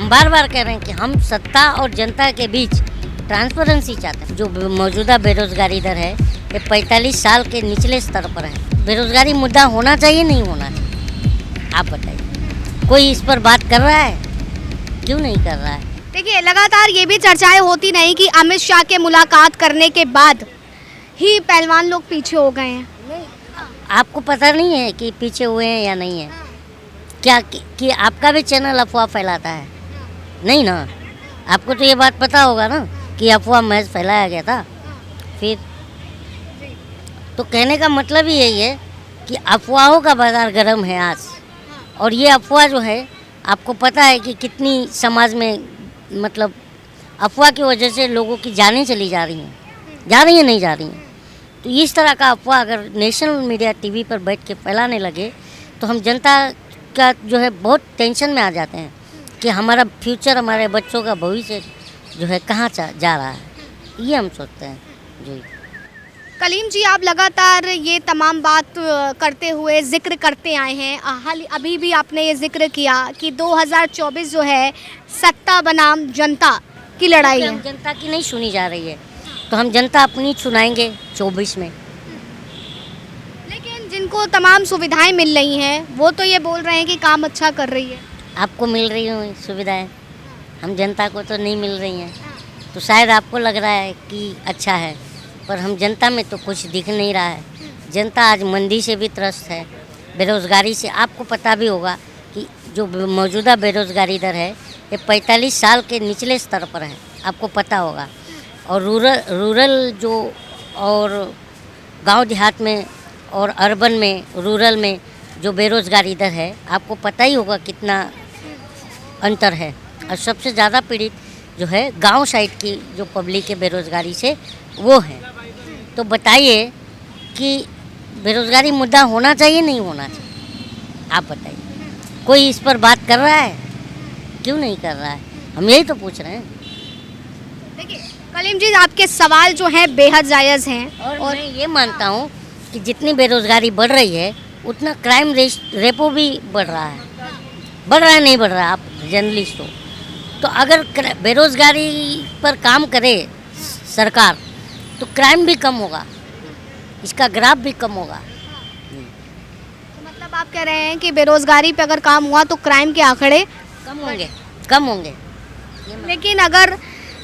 हम बार बार कह रहे हैं कि हम सत्ता और जनता के बीच ट्रांसपेरेंसी चाहते हैं। जो मौजूदा बेरोजगारी दर है ये 45 साल के निचले स्तर पर है। बेरोजगारी मुद्दा होना चाहिए, नहीं होना चाहिए? आप बताइए, कोई इस पर बात कर रहा है? क्यों नहीं कर रहा है? देखिए, लगातार ये भी चर्चाएं होती नहीं कि अमित शाह के मुलाकात करने के बाद ही पहलवान लोग पीछे हो गए हैं। आपको पता नहीं है कि पीछे हुए हैं या नहीं है? क्या कि आपका भी चैनल अफवाह फैलाता है? नहीं ना, आपको तो ये बात पता होगा ना कि अफवाह महज फैलाया गया था। फिर तो कहने का मतलब ही यही है कि अफवाहों का बाजार गर्म है आज। और ये अफवाह जो है, आपको पता है कि कितनी समाज में मतलब अफवाह की वजह से लोगों की जानें चली जा रही हैं, नहीं जा रही हैं। तो इस तरह का अफवाह अगर नेशनल मीडिया टीवी पर बैठ के फैलाने लगे तो हम जनता का जो है बहुत टेंशन में आ जाते हैं कि हमारा फ्यूचर, हमारे बच्चों का भविष्य जो है कहाँ जा रहा है, ये हम सोचते हैं जी। कलीम जी, आप लगातार ये तमाम बात करते हुए जिक्र करते आए हैं। हाल अभी भी आपने ये जिक्र किया कि 2024 जो है सत्ता बनाम जनता की लड़ाई है। हम जनता की नहीं सुनी जा रही है तो हम जनता अपनी सुनाएंगे 24 में। लेकिन जिनको तमाम सुविधाएं मिल रही हैं वो तो ये बोल रहे हैं कि काम अच्छा कर रही है। आपको मिल रही हैं सुविधाएं, हम जनता को तो नहीं मिल रही हैं। तो शायद आपको लग रहा है कि अच्छा है, पर हम जनता में तो कुछ दिख नहीं रहा है। जनता आज मंदी से भी त्रस्त है, बेरोज़गारी से। आपको पता भी होगा कि जो मौजूदा बेरोज़गारी दर है ये 45 साल के निचले स्तर पर है, आपको पता होगा। और रूरल जो और गांव देहात में और अर्बन में, रूरल में जो बेरोज़गारी दर है, आपको पता ही होगा कितना अंतर है। और सबसे ज़्यादा पीड़ित जो है गांव साइड की जो पब्लिक है बेरोज़गारी से, वो है। तो बताइए कि बेरोज़गारी मुद्दा होना चाहिए, नहीं होना चाहिए? आप बताइए, कोई इस पर बात कर रहा है? क्यों नहीं कर रहा है? हम यही तो पूछ रहे हैं। देखिए कलीम जी, आपके सवाल जो हैं बेहद जायज़ हैं और मैं ये मानता हूँ कि जितनी बेरोज़गारी बढ़ रही है उतना क्राइम रेपो भी बढ़ रहा है। बढ़ रहा है, नहीं बढ़ रहा है? आप जर्नलिस्ट हो तो अगर बेरोज़गारी पर काम करे सरकार तो क्राइम भी कम होगा, इसका ग्राफ भी कम होगा। तो मतलब आप कह रहे हैं कि बेरोज़गारी पे अगर काम हुआ तो क्राइम के आंकड़े कम होंगे। लेकिन अगर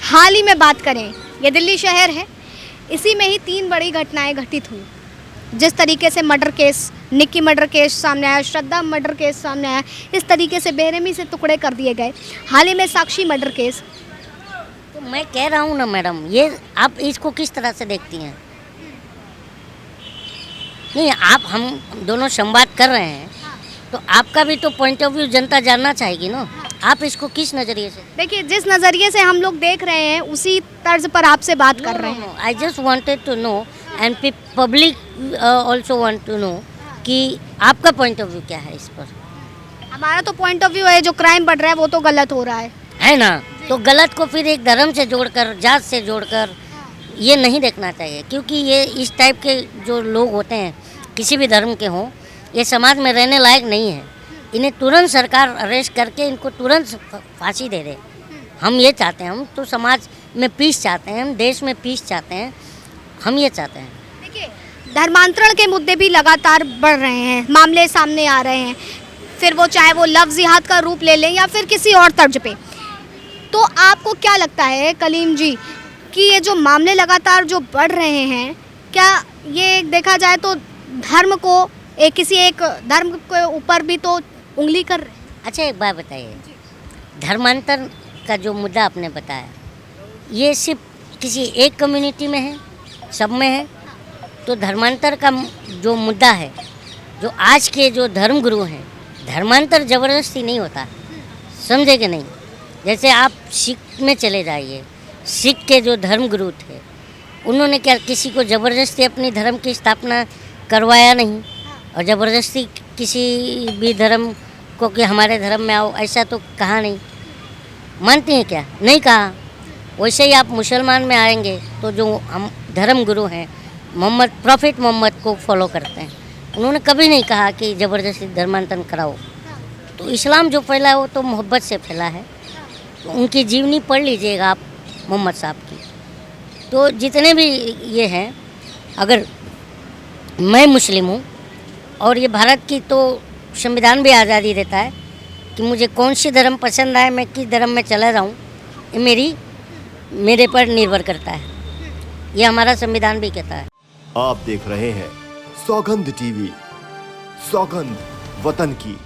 हाल ही में बात करें, ये दिल्ली शहर है, इसी में ही 3 बड़ी घटनाएं घटित हुई। जिस तरीके से murder case, Nikki murder case सामने आया, श्रद्धा मर्डर केस सामने आया, इस तरीके से बेरहमी से टुकड़े कर दिए गए। हाल ही में साक्षी मर्डर केस। तो मैं कह रहा हूँ ना मैडम, ये आप इसको किस तरह से देखती हैं? नहीं, आप हम दोनों संवाद कर रहे हैं तो आपका भी तो पॉइंट ऑफ व्यू जनता जानना चाहेगी ना। आप इसको किस नज़रिए से? देखिए, जिस नज़रिए से हम लोग देख रहे हैं उसी तर्ज पर आपसे बात कर रहे हैं। I just wanted to know and public also want to know कि आपका पॉइंट ऑफ व्यू क्या है इस पर। हमारा तो पॉइंट ऑफ व्यू है, जो क्राइम बढ़ रहा है वो तो गलत हो रहा है ना? तो गलत को फिर एक धर्म से जोड़कर, जात से जोड़कर ये नहीं देखना चाहिए, क्योंकि ये इस टाइप के जो लोग होते हैं किसी भी धर्म के हों, ये समाज में रहने लायक नहीं है। इन्हें तुरंत सरकार अरेस्ट करके इनको तुरंत फांसी दे दे। हम ये चाहते हैं, हम तो समाज में पीस चाहते हैं, हम देश में पीस चाहते हैं, हम ये चाहते हैं। देखिए, धर्मांतरण के मुद्दे भी लगातार बढ़ रहे हैं, मामले सामने आ रहे हैं, फिर वो चाहे वो लफ्ज़ जिहाद का रूप ले लें या फिर किसी और तर्ज पे। तो आपको क्या लगता है कलीम जी कि ये जो मामले लगातार जो बढ़ रहे हैं, क्या ये देखा जाए तो धर्म को किसी एक धर्म के ऊपर भी तो उंगली कर रहे हैं? अच्छा, एक बात बताइए, धर्मांतर का जो मुद्दा आपने बताया, ये सिर्फ किसी एक कम्युनिटी में है, सब में है? तो धर्मांतर का जो मुद्दा है, जो आज के जो धर्मगुरु हैं, धर्मांतर ज़बरदस्ती नहीं होता, समझे कि नहीं? जैसे आप सिख में चले जाइए, सिख के जो धर्मगुरु थे उन्होंने क्या किसी को ज़बरदस्ती अपनी धर्म की स्थापना करवाया नहीं, और ज़बरदस्ती किसी भी धर्म को कि हमारे धर्म में आओ ऐसा तो कहा नहीं। मानती हैं क्या? नहीं कहा। वैसे ही आप मुसलमान में आएंगे तो जो हम धर्म गुरु हैं प्रॉफिट मोहम्मद को फॉलो करते हैं, उन्होंने कभी नहीं कहा कि ज़बरदस्ती धर्मांतरण कराओ। तो इस्लाम जो फैला है वो तो मोहब्बत से फैला है, उनकी जीवनी पढ़ लीजिएगा आप मोहम्मद साहब की। तो जितने भी ये हैं, अगर मैं मुस्लिम हूँ और ये भारत की तो संविधान भी आज़ादी देता है कि मुझे कौन सी धर्म पसंद आए, मैं किस धर्म में चला जाऊँ, ये मेरे पर निर्भर करता है। ये हमारा संविधान भी कहता है। आप देख रहे हैं सौगंध टीवी, सौगंध वतन की।